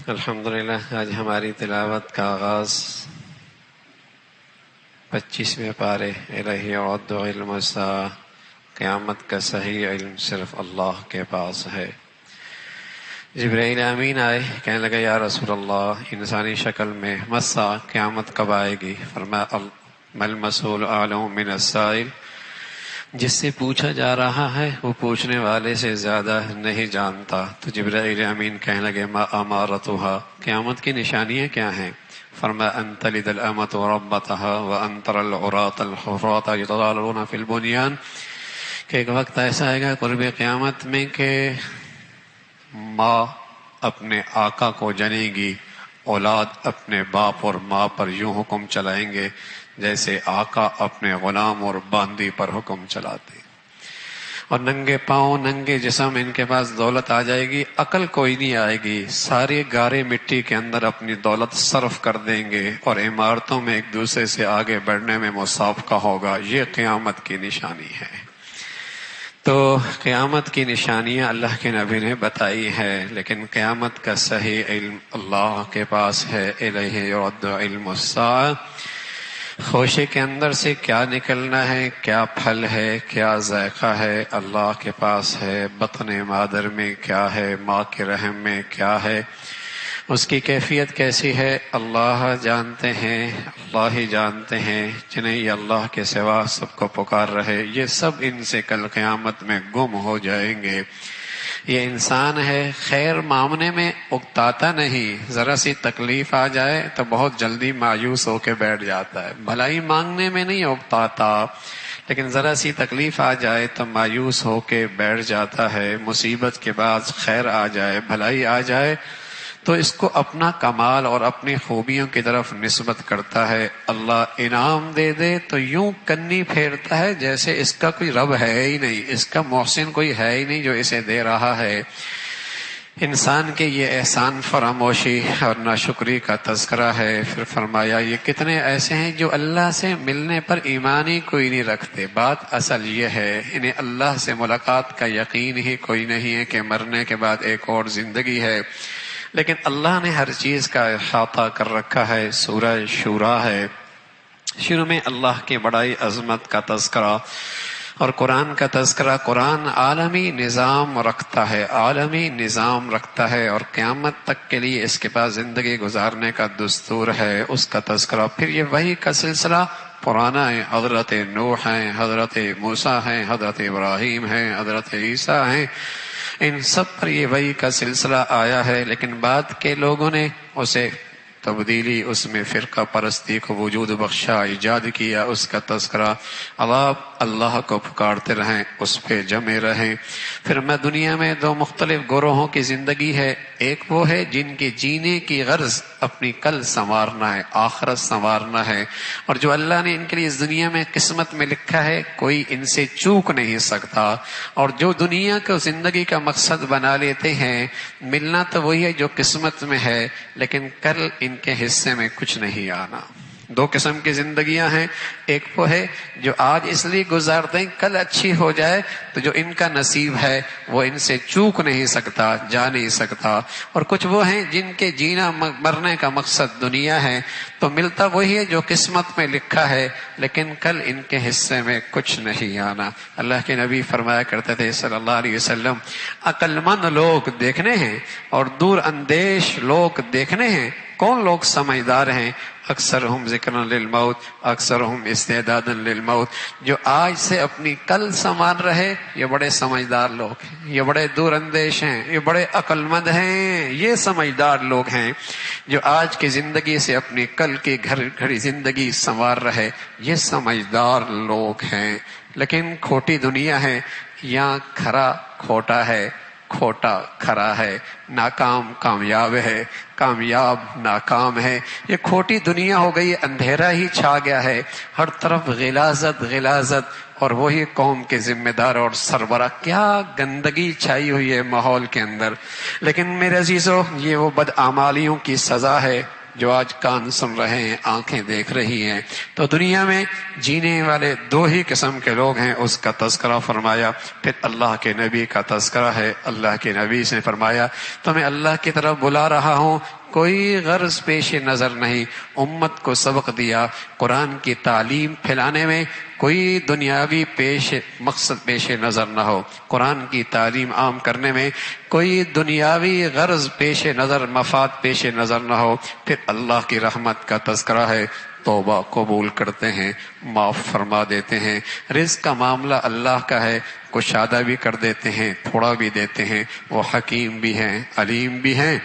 الحمدللہ آج ہماری تلاوت کا آغاز 25ویں پارے الہ یعد علم الساعہ، قیامت کا صحیح علم صرف اللہ کے پاس ہے۔ جبرائیل امین آئے، کہنے لگے یا رسول اللہ، انسانی شکل میں مسا قیامت کب آئے گی؟ فرمایا مل مسئول اعلم من السائل، جس سے پوچھا جا رہا ہے وہ پوچھنے والے سے زیادہ نہیں جانتا۔ تو جبرائیل امین کہنے لگے ما امارتھا، قیامت کی نشانیاں کیا ہیں؟ فرمایا ان تلد الامۃ ربتھا وان تری العراۃ الحراۃ یتطاولون فی البنیان، کہ ایک وقت ایسا آئے گا قرب قیامت میں کہ ماں اپنے آقا کو جنے گی، اولاد اپنے باپ اور ماں پر یوں حکم چلائیں گے جیسے آقا اپنے غلام اور باندی پر حکم چلاتے، اور ننگے پاؤں ننگے جسم، ان کے پاس دولت آ جائے گی، عقل کوئی نہیں آئے گی، سارے گارے مٹی کے اندر اپنی دولت صرف کر دیں گے اور عمارتوں میں ایک دوسرے سے آگے بڑھنے میں مسابقہ ہوگا۔ یہ قیامت کی نشانی ہے۔ تو قیامت کی نشانیاں اللہ کے نبی نے بتائی ہے، لیکن قیامت کا صحیح علم اللہ کے پاس ہے۔ الیہ یرد علم الساعہ، خوشے کے اندر سے کیا نکلنا ہے، کیا پھل ہے، کیا ذائقہ ہے، اللہ کے پاس ہے۔ بطن مادر میں کیا ہے، ماں کے رحم میں کیا ہے، اس کی کیفیت کیسی ہے، اللہ جانتے ہیں، اللہ ہی جانتے ہیں۔ جنہیں یہ اللہ کے سوا سب کو پکار رہے، یہ سب ان سے کل قیامت میں گم ہو جائیں گے۔ یہ انسان ہے، خیر مانگنے میں اکتاتا نہیں، ذرا سی تکلیف آ جائے تو بہت جلدی مایوس ہو کے بیٹھ جاتا ہے۔ بھلائی مانگنے میں نہیں اکتاتا، لیکن ذرا سی تکلیف آ جائے تو مایوس ہو کے بیٹھ جاتا ہے۔ مصیبت کے بعد خیر آ جائے، بھلائی آ جائے تو اس کو اپنا کمال اور اپنی خوبیوں کی طرف نسبت کرتا ہے۔ اللہ انعام دے دے تو یوں کنی پھیرتا ہے جیسے اس کا کوئی رب ہے ہی نہیں، اس کا محسن کوئی ہے ہی نہیں جو اسے دے رہا ہے۔ انسان کے یہ احسان فراموشی اور ناشکری کا تذکرہ ہے۔ پھر فرمایا یہ کتنے ایسے ہیں جو اللہ سے ملنے پر ایمان ہی کوئی نہیں رکھتے۔ بات اصل یہ ہے، انہیں اللہ سے ملاقات کا یقین ہی کوئی نہیں ہے کہ مرنے کے بعد ایک اور زندگی ہے، لیکن اللہ نے ہر چیز کا احاطہ کر رکھا ہے۔ سورہ شورا ہے، شروع میں اللہ کی بڑائی عظمت کا تذکرہ اور قرآن کا تذکرہ۔ قرآن عالمی نظام رکھتا ہے، عالمی نظام رکھتا ہے، اور قیامت تک کے لیے اس کے پاس زندگی گزارنے کا دستور ہے، اس کا تذکرہ۔ پھر یہ وحی کا سلسلہ پرانا ہے، حضرت نوح ہیں، حضرت موسیٰ ہیں، حضرت ابراہیم ہیں، حضرت عیسیٰ ہیں، ان سب پر یہ وحی کا سلسلہ آیا ہے، لیکن بعد کے لوگوں نے اسے تبدیلی، اس میں فرقہ پرستی کو وجود بخشا، ایجاد کیا، اس کا تذکرہ۔ اب آپ اللہ کو پکارتے رہیں، اس پہ جمے رہیں۔ پھر میں دنیا میں دو مختلف گروہوں کی زندگی ہے، ایک وہ ہے جن کے جینے کی غرض اپنی کل سنوارنا ہے، آخرت سنوارنا ہے، اور جو اللہ نے ان کے لیے اس دنیا میں قسمت میں لکھا ہے کوئی ان سے چوک نہیں سکتا، اور جو دنیا کو زندگی کا مقصد بنا لیتے ہیں، ملنا تو وہی ہے جو قسمت میں ہے، لیکن کل ان کے حصے میں کچھ نہیں آنا۔ دو قسم کی زندگیاں ہیں، ایک وہ ہے جو آج اس لیے گزارتے ہیں کل اچھی ہو جائے، تو جو ان کا نصیب ہے وہ ان سے چوک نہیں سکتا، جا نہیں سکتا، اور کچھ وہ ہیں جن کے جینا مرنے کا مقصد دنیا ہے، تو ملتا وہی ہے جو قسمت میں لکھا ہے، لیکن کل ان کے حصے میں کچھ نہیں آنا۔ اللہ کے نبی فرمایا کرتے تھے صلی اللہ علیہ وسلم، عقل مند لوگ دیکھنے ہیں اور دور اندیش لوگ دیکھنے ہیں۔ کون لوگ سمجھدار ہیں؟ اکثرہم ذکرا للموت، اکثرہم استعدادا للموت، جو آج سے اپنی کل سنوار رہے، یہ بڑے سمجھدار لوگ ہیں، یہ بڑے دور اندیش ہیں، یہ بڑے عقل مند ہیں، یہ سمجھدار لوگ ہیں جو آج کی زندگی سے اپنی کل کی گھڑی زندگی سنوار رہے، یہ سمجھدار لوگ ہیں۔ لیکن کھوٹی دنیا ہے، یہاں کھرا کھوٹا ہے، کھوٹا کھرا ہے، ناکام کامیاب ہے، کامیاب ناکام ہے۔ یہ کھوٹی دنیا ہو گئی، اندھیرا ہی چھا گیا ہے، ہر طرف غلاظت غلاظت، اور وہی قوم کے ذمہ دار اور سربراہ، کیا گندگی چھائی ہوئی ہے ماحول کے اندر۔ لیکن میرے عزیزو، یہ وہ بدعمالیوں کی سزا ہے جو آج کان سن رہے ہیں، آنکھیں دیکھ رہی ہیں، تو دنیا میں جینے والے دو ہی قسم کے لوگ ہیں، اس کا تذکرہ فرمایا۔ پھر اللہ کے نبی کا تذکرہ ہے، اللہ کے نبی سے فرمایا تو میں اللہ کی طرف بلا رہا ہوں، کوئی غرض پیش نظر نہیں، امت کو سبق دیا، قرآن کی تعلیم پھیلانے میں کوئی دنیاوی مقصد پیش نظر نہ ہو، قرآن کی تعلیم عام کرنے میں کوئی دنیاوی غرض پیش نظر، مفاد پیش نظر نہ ہو۔ پھر اللہ کی رحمت کا تذکرہ ہے، توبہ قبول کرتے ہیں، معاف فرما دیتے ہیں، رزق کا معاملہ اللہ کا ہے، کشادہ بھی کر دیتے ہیں، تھوڑا بھی دیتے ہیں، وہ حکیم بھی ہیں، علیم بھی ہیں۔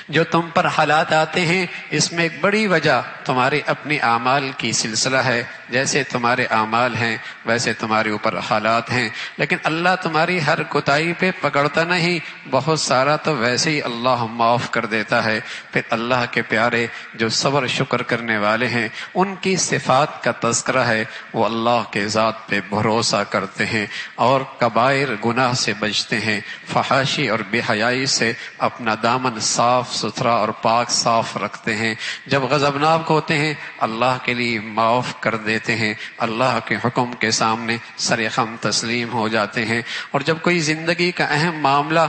جو تم پر حالات آتے ہیں اس میں ایک بڑی وجہ تمہارے اپنی اعمال کی سلسلہ ہے، جیسے تمہارے اعمال ہیں ویسے تمہارے اوپر حالات ہیں، لیکن اللہ تمہاری ہر کوتاہی پہ پکڑتا نہیں، بہت سارا تو ویسے ہی اللہ معاف کر دیتا ہے۔ پھر اللہ کے پیارے جو صبر شکر کرنے والے ہیں ان کی صفات کا تذکرہ ہے، وہ اللہ کے ذات پہ بھروسہ کرتے ہیں اور کبائر گناہ سے بچتے ہیں، فحاشی اور بے حیائی سے اپنا دامن صاف ستھرا اور پاک صاف رکھتے ہیں، جب غضبناک ہوتے ہیں اللہ کے لیے معاف کر دیتے ہیں، اللہ کے حکم کے سامنے سر خم تسلیم ہو جاتے ہیں، اور جب کوئی زندگی کا اہم معاملہ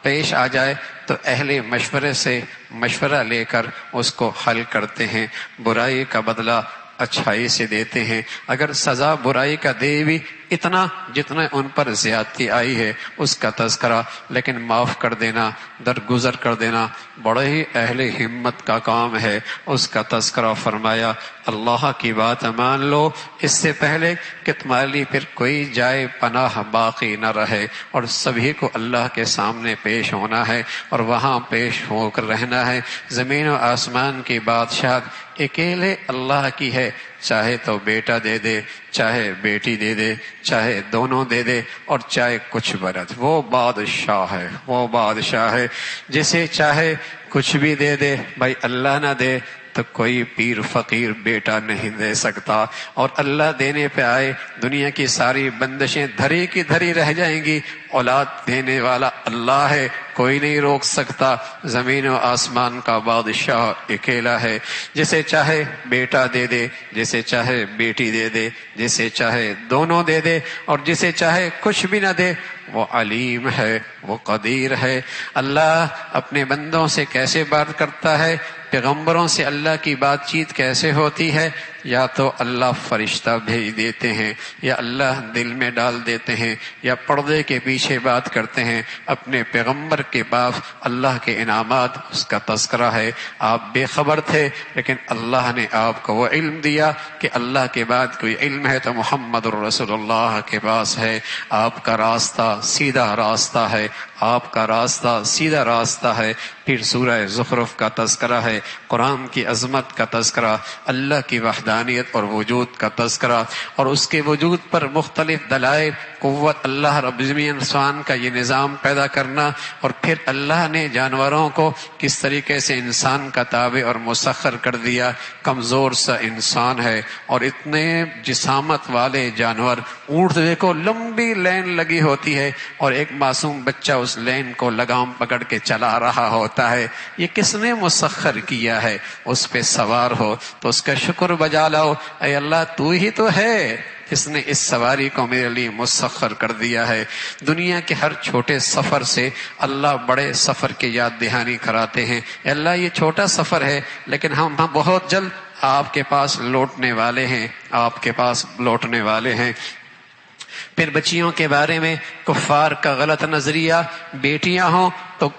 پیش آ جائے تو اہل مشورے سے مشورہ لے کر اس کو حل کرتے ہیں، برائی کا بدلہ اچھائی سے دیتے ہیں، اگر سزا برائی کا دے بھی اتنا جتنا ان پر زیادتی آئی ہے اس کا تذکرہ، لیکن معاف کر دینا، درگزر کر دینا بڑے ہی اہل ہمت کا کام ہے، اس کا تذکرہ فرمایا۔ اللہ کی بات مان لو اس سے پہلے کہ تمہارے لیے پھر کوئی جائے پناہ باقی نہ رہے، اور سبھی کو اللہ کے سامنے پیش ہونا ہے اور وہاں پیش ہو کر رہنا ہے۔ زمین و آسمان کی بادشاہت اکیلے اللہ کی ہے، چاہے تو بیٹا دے دے، چاہے بیٹی دے دے، چاہے دونوں دے دے، اور چاہے کچھ برت، وہ بادشاہ ہے، وہ بادشاہ ہے، جسے چاہے کچھ بھی دے دے۔ بھائی اللہ نہ دے تو کوئی پیر فقیر بیٹا نہیں دے سکتا، اور اللہ دینے پہ آئے دنیا کی ساری بندشیں دھری کی دھری رہ جائیں گی، اولاد دینے والا اللہ ہے، کوئی نہیں روک سکتا، زمین و آسمان کا بادشاہ اکیلا ہے، جسے چاہے بیٹا دے دے، جسے چاہے بیٹی دے دے، جسے چاہے دونوں دے دے، اور جسے چاہے کچھ بھی نہ دے، وہ علیم ہے، وہ قدیر ہے۔ اللہ اپنے بندوں سے کیسے بات کرتا ہے، پیغمبروں سے اللہ کی بات چیت کیسے ہوتی ہے، یا تو اللہ فرشتہ بھیج دیتے ہیں، یا اللہ دل میں ڈال دیتے ہیں، یا پردے کے پیچھے بات کرتے ہیں۔ اپنے پیغمبر کے پاس اللہ کے انعامات، اس کا تذکرہ ہے، آپ بے خبر تھے لیکن اللہ نے آپ کو وہ علم دیا کہ اللہ کے بعد کوئی علم ہے تو محمد الرسول اللہ کے پاس ہے۔ آپ کا راستہ سیدھا راستہ ہے، آپ کا راستہ سیدھا راستہ ہے۔ پھر سورہ زخرف کا تذکرہ ہے، قرآن کی عظمت کا تذکرہ، اللہ کی وحدانیت اور وجود کا تذکرہ، اور اس کے وجود پر مختلف دلائل، قوت اللہ رب العالمین انسان کا یہ نظام پیدا کرنا، اور پھر اللہ نے جانوروں کو کس طریقے سے انسان کا تابع اور مسخر کر دیا۔ کمزور سا انسان ہے اور اتنے جسامت والے جانور، اونٹ دیکھو لمبی لین لگی ہوتی ہے اور ایک معصوم بچہ اس لین کو لگام پکڑ کے چلا رہا ہوتا ہے، یہ کس نے مسخر کیا ہے؟ اس پہ سوار ہو تو اس کا شکر بجا لاؤ، اے اللہ تو ہی تو ہے جس نے اس سواری کو میرے لیے مسخر کر دیا ہے۔ دنیا کے ہر چھوٹے سفر سے اللہ بڑے سفر کی یاد دہانی کراتے ہیں، اے اللہ یہ چھوٹا سفر ہے لیکن ہم بہت جلد آپ کے پاس لوٹنے والے ہیں، آپ کے پاس لوٹنے والے ہیں۔ پھر بچیوں کے بارے میں کفار کا غلط نظریہ، بیٹیاں ہوں تو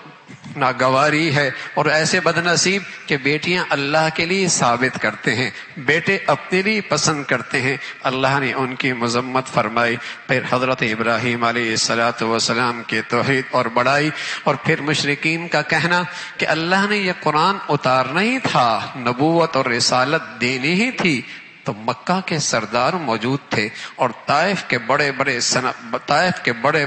ناگواری ہے، اور ایسے بد نصیب کہ بیٹیاں اللہ کے لیے ثابت کرتے ہیں، بیٹے اپنے لیے پسند کرتے ہیں، اللہ نے ان کی مذمت فرمائی۔ پھر حضرت ابراہیم علیہ السلام کے توحید اور بڑائی، اور پھر مشرکین کا کہنا کہ اللہ نے یہ قرآن اتارنا ہی تھا، نبوت اور رسالت دینی ہی تھی تو مکہ کے سردار موجود تھے اور طائف کے بڑے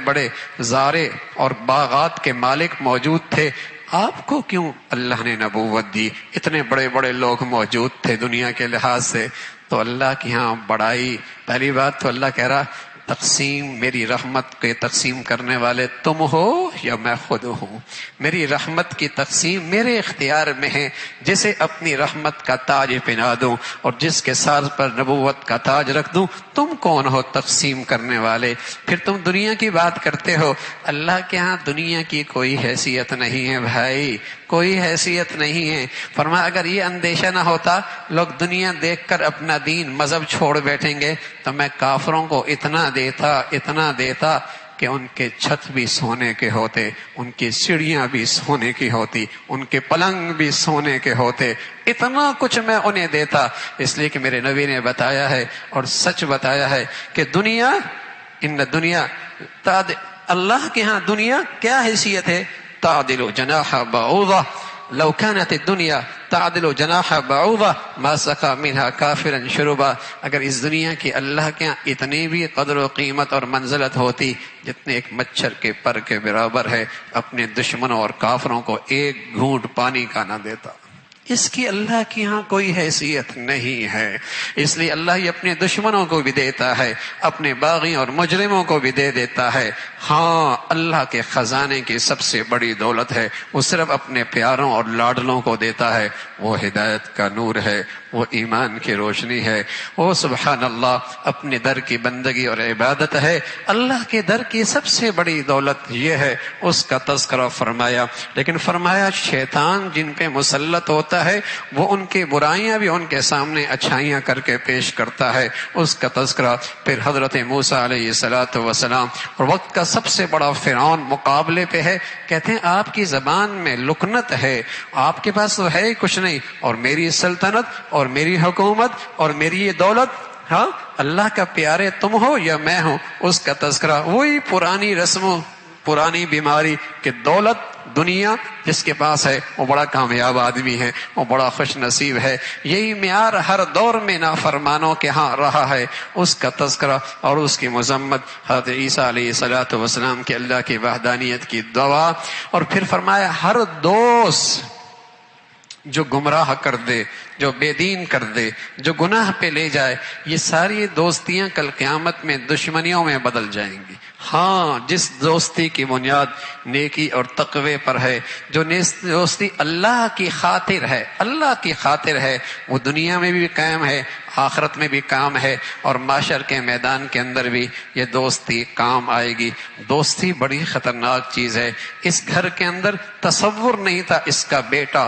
بڑے زارے اور باغات کے مالک موجود تھے، آپ کو کیوں اللہ نے نبوت دی؟ اتنے بڑے بڑے لوگ موجود تھے دنیا کے لحاظ سے۔ تو اللہ کی ہاں بڑائی، پہلی بات تو اللہ کہہ رہا تقسیم میری رحمت کے تقسیم کرنے والے تم ہو یا میں خود ہوں؟ میری رحمت کی تقسیم میرے اختیار میں ہے، جسے اپنی رحمت کا تاج پہنا دوں اور جس کے سر پر نبوت کا تاج رکھ دوں۔ تم کون ہو تقسیم کرنے والے؟ پھر تم دنیا کی بات کرتے ہو، اللہ کے ہاں دنیا کی کوئی حیثیت نہیں ہے بھائی، کوئی حیثیت نہیں ہے۔ فرمایا اگر یہ اندیشہ نہ ہوتا لوگ دنیا دیکھ کر اپنا دین مذہب چھوڑ بیٹھیں گے تو میں کافروں کو اتنا دیتا کہ ان کے چھت بھی سونے کے ہوتے، ان کی سیڑھیاں بھی سونے کی ہوتی، ان کے پلنگ بھی سونے کے ہوتے، اتنا کچھ میں انہیں دیتا۔ اس لیے کہ میرے نبی نے بتایا ہے اور سچ بتایا ہے کہ دنیا اللہ کے ہاں دنیا کیا حیثیت ہے؟ تعدل جناح بعوضہ لو كانت الدنيا تعدل جناح بعوضہ ما سقى منها كافرا شربا۔ اگر اس دنیا کی اللہ کے یہاں اتنی بھی قدر و قیمت اور منزلت ہوتی جتنے ایک مچھر کے پر کے برابر ہے، اپنے دشمنوں اور کافروں کو ایک گھونٹ پانی کا نہ دیتا۔ اس کی اللہ کی ہاں کوئی حیثیت نہیں ہے، اس لیے اللہ یہ اپنے دشمنوں کو بھی دیتا ہے، اپنے باغی اور مجرموں کو بھی دے دیتا ہے۔ ہاں اللہ کے خزانے کی سب سے بڑی دولت ہے، وہ صرف اپنے پیاروں اور لاڈلوں کو دیتا ہے، وہ ہدایت کا نور ہے، وہ ایمان کی روشنی ہے، وہ سبحان اللہ اپنے در کی بندگی اور عبادت ہے۔ اللہ کے در کی سب سے بڑی دولت یہ ہے، اس کا تذکرہ فرمایا، لیکن فرمایا شیطان جن پہ مسلط ہوتا ہے وہ ان کی برائیاں بھی ان کے سامنے اچھائیاں کر کے پیش کرتا ہے، اس کا تذکرہ۔ پھر حضرت موسیٰ علیہ الصلوۃ والسلام اور وقت کا سب سے بڑا فرعون مقابلے پہ ہے، کہتے ہیں آپ کی زبان میں لکنت ہے، آپ کے پاس تو ہے ہی کچھ نہیں، اور میری سلطنت اور میری حکومت اور میری یہ دولت، ہاں اللہ کا پیارے تم ہو یا میں ہوں؟ اس کا تذکرہ وہی پرانی رسموں، پرانی بیماری کہ دولت دنیا جس کے پاس ہے وہ بڑا کامیاب آدمی ہے، وہ بڑا خوش نصیب ہے۔ یہی معیار ہر دور میں نافرمانوں کے ہاں رہا ہے، اس کا تذکرہ اور اس کی مذمت۔ حضرت عیسیٰ علیہ الصلوۃ والسلام کے اللہ کی وحدانیت کی دعا، اور پھر فرمایا ہر دوست جو گمراہ کر دے، جو بے دین کر دے، جو گناہ پہ لے جائے، یہ ساری دوستیاں کل قیامت میں دشمنیوں میں بدل جائیں گی۔ ہاں جس دوستی کی بنیاد نیکی اور تقوی پر ہے، جو دوستی اللہ کی خاطر ہے، اللہ کی خاطر ہے، وہ دنیا میں بھی قائم ہے، آخرت میں بھی کام ہے، اور معاشر کے میدان کے اندر بھی یہ دوستی کام آئے گی۔ دوستی بڑی خطرناک چیز ہے۔ اس گھر کے اندر تصور نہیں تھا اس کا بیٹا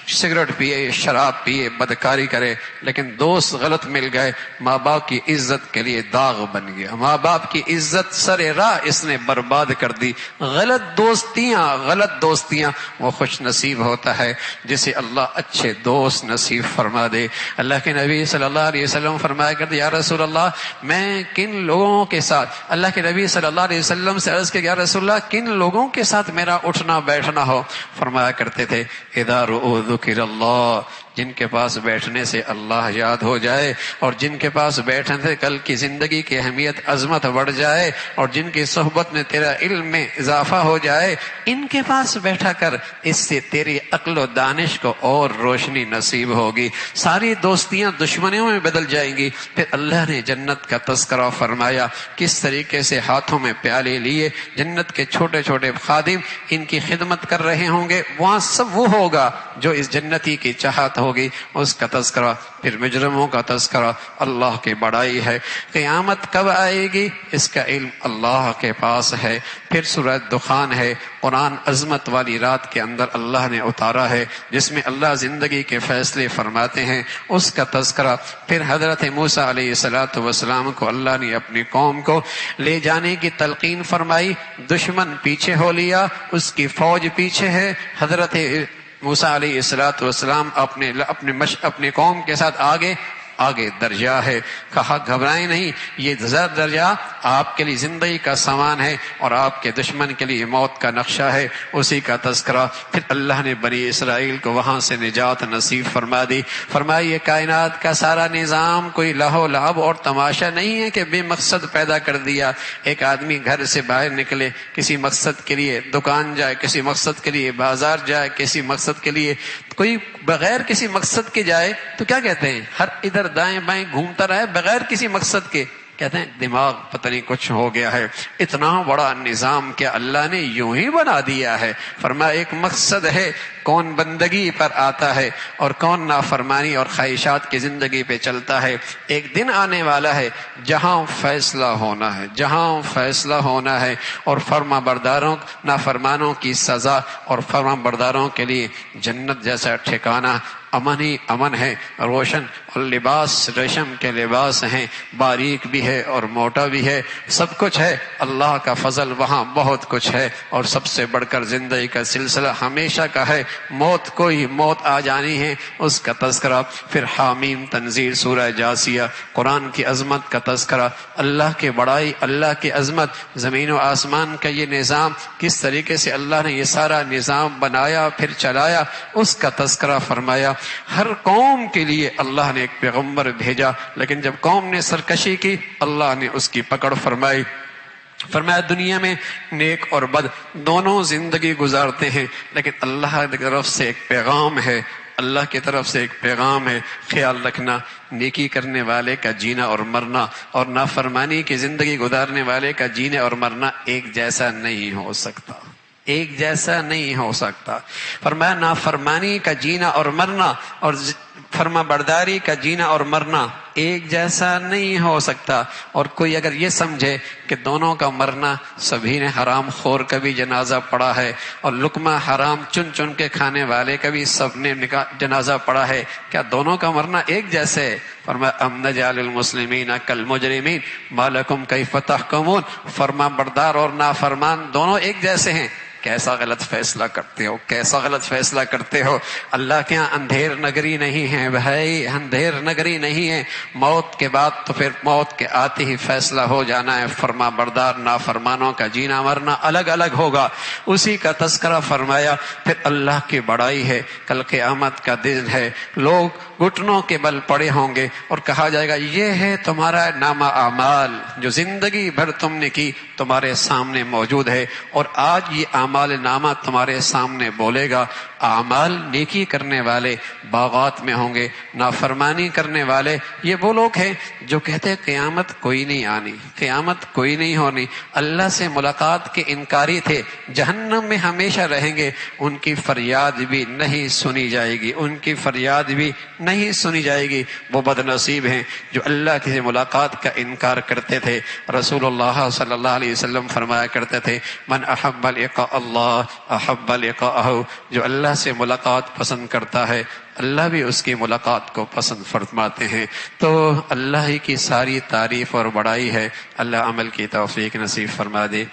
سگریٹ پیے، شراب پیے، بدکاری کرے، لیکن دوست غلط مل گئے، ماں باپ کی عزت کے لیے داغ بن گیا، ماں باپ کی عزت سر راہ اس نے برباد کر دی۔ غلط دوستیاں وہ خوش نصیب ہوتا ہے جسے اللہ اچھے دوست نصیب فرما دے۔ اللہ کے نبی صلی اللہ علیہ وسلم فرمایا کرتے یا رسول اللہ میں کن لوگوں کے ساتھ، اللہ کے نبی صلی اللہ علیہ وسلم سے عرض کہ یا رسول اللہ کن لوگوں کے ساتھ میرا اٹھنا بیٹھنا ہو؟ فرمایا کرتے تھے اذا ذکر اللہ، جن کے پاس بیٹھنے سے اللہ یاد ہو جائے، اور جن کے پاس بیٹھنے سے کل کی زندگی کی اہمیت عظمت بڑھ جائے، اور جن کی صحبت میں تیرا علم میں اضافہ ہو جائے، ان کے پاس بیٹھا کر، اس سے تیری عقل و دانش کو اور روشنی نصیب ہوگی، ساری دوستیاں دشمنیوں میں بدل جائیں گی۔ پھر اللہ نے جنت کا تذکرہ فرمایا، کس طریقے سے ہاتھوں میں پیالے لیے جنت کے چھوٹے چھوٹے خادم ان کی خدمت کر رہے ہوں گے، وہاں سب وہ ہوگا جو اس جنتی کی چاہت ہوگی، اس کا تذکرہ۔ پھر مجرموں کا تذکرہ، اللہ کی بڑائی ہے، قیامت کب آئے گی اس کا علم اللہ کے پاس ہے۔ پھر سورہ دخان ہے، قرآن عظمت والی رات کے اندر اللہ نے اتارا ہے، جس میں اللہ زندگی کے فیصلے فرماتے ہیں، اس کا تذکرہ۔ پھر حضرت موسیٰ علیہ السلام کو اللہ نے اپنی قوم کو لے جانے کی تلقین فرمائی، دشمن پیچھے ہو لیا، اس کی فوج پیچھے ہے، حضرت موسیٰ علیہ السلام اپنے قوم کے ساتھ آگے درجہ ہے، کہا گھبرائیں نہیں، یہ درجہ آپ کے لیے زندگی کا سامان ہے اور آپ کے دشمن کے لیے موت کا نقشہ ہے، اسی کا تذکرہ۔ پھر اللہ نے بنی اسرائیل کو وہاں سے نجات نصیب فرما دی، فرمائی یہ کائنات کا سارا نظام کوئی لہو لعب اور تماشا نہیں ہے کہ بے مقصد پیدا کر دیا۔ ایک آدمی گھر سے باہر نکلے، کسی مقصد کے لیے دکان جائے، کسی مقصد کے لیے بازار جائے، کسی مقصد کے لیے، کوئی بغیر کسی مقصد کے جائے تو کیا کہتے ہیں؟ ہر ادھر دائیں بائیں گھومتا رہے بغیر کسی مقصد کے، کہتے ہیں دماغ پتہ نہیں کچھ ہو گیا ہے، اتنا بڑا نظام کیا اللہ نے یوں ہی بنا دیا ہے؟ فرمایا ایک مقصد ہے، کون بندگی پر آتا ہے اور کون نافرمانی اور خواہشات کی زندگی پہ چلتا ہے۔ ایک دن آنے والا ہے جہاں فیصلہ ہونا ہے، جہاں فیصلہ ہونا ہے، اور فرما برداروں نافرمانوں کی سزا اور فرما برداروں کے لیے جنت جیسا ٹھکانہ امن ہی امن ہے، روشن، اور لباس ریشم کے لباس ہیں، باریک بھی ہے اور موٹا بھی ہے، سب کچھ ہے۔ اللہ کا فضل وہاں بہت کچھ ہے، اور سب سے بڑھ کر زندگی کا سلسلہ ہمیشہ کا ہے، موت کو ہی موت آ جانی ہے، اس کا تذکرہ۔ پھر حامیم تنزیل سورہ جاسیہ، قرآن کی عظمت کا تذکرہ، اللہ کی بڑائی، اللہ کی عظمت، زمین و آسمان کا یہ نظام، کس طریقے سے اللہ نے یہ سارا نظام بنایا پھر چلایا، اس کا تذکرہ فرمایا۔ ہر قوم کے لیے اللہ نے ایک پیغمبر بھیجا، لیکن جب قوم نے سرکشی کی اللہ نے اس کی پکڑ فرمائی۔ فرمایا دنیا میں نیک اور بد دونوں زندگی گزارتے ہیں، لیکن اللہ کی طرف سے ایک پیغام ہے، اللہ کی طرف سے ایک پیغام ہے، خیال رکھنا نیکی کرنے والے کا جینا اور مرنا اور نافرمانی کی زندگی گزارنے والے کا جینا اور مرنا ایک جیسا نہیں ہو سکتا، ایک جیسا نہیں ہو سکتا۔ فرمایا نافرمانی کا جینا اور مرنا اور فرما برداری کا جینا اور مرنا ایک جیسا نہیں ہو سکتا۔ اور کوئی اگر یہ سمجھے کہ دونوں کا مرنا، سبھی نے حرام خور کا بھی جنازہ پڑا ہے اور لقمہ حرام چن چن کے کھانے والے کا بھی سب نے جنازہ پڑا ہے، کیا دونوں کا مرنا ایک جیسے؟ فرمایا ام نجعل المسلمین کالمجرمین ما لکم کیف تحکمون، فرما بردار اور نافرمان دونوں ایک جیسے ہیں؟ کیسا غلط فیصلہ کرتے ہو، کیسا غلط فیصلہ کرتے ہو۔ اللہ کے ہاں اندھیر نگری نہیں ہے بھائی، اندھیر نگری نہیں ہے۔ موت کے بعد تو پھر موت کے آتے ہی فیصلہ ہو جانا ہے، فرما بردار نافرمانوں کا جینا مرنا الگ الگ ہوگا، اسی کا تذکرہ فرمایا۔ پھر اللہ کی بڑائی ہے، کل قیامت کا دن ہے، لوگ گھٹنوں کے بل پڑے ہوں گے اور کہا جائے گا یہ ہے تمہارا نامہ اعمال جو زندگی بھر تم نے کی، تمہارے سامنے موجود ہے، اور آج یہ اعمال نامہ تمہارے سامنے بولے گا۔ اعمال نیکی کرنے والے باغات میں ہوں گے، نافرمانی کرنے والے یہ وہ لوگ ہیں جو کہتے ہیں قیامت کوئی نہیں آنی، قیامت کوئی نہیں ہونی، اللہ سے ملاقات کے انکاری تھے، جہنم میں ہمیشہ رہیں گے، ان کی فریاد بھی نہیں سنی جائے گی، ان کی فریاد بھی نہیں سنی جائے گی۔ وہ بد نصیب ہیں جو اللہ کی ملاقات کا انکار کرتے تھے۔ رسول اللہ صلی اللہ علیہ وسلم فرمایا کرتے تھے من احب لقاء اللہ احب لقاءہ، جو اللہ سے ملاقات پسند کرتا ہے اللہ بھی اس کی ملاقات کو پسند فرماتے ہیں۔ تو اللہ ہی کی ساری تعریف اور بڑائی ہے، اللہ عمل کی توفیق نصیب فرما دے۔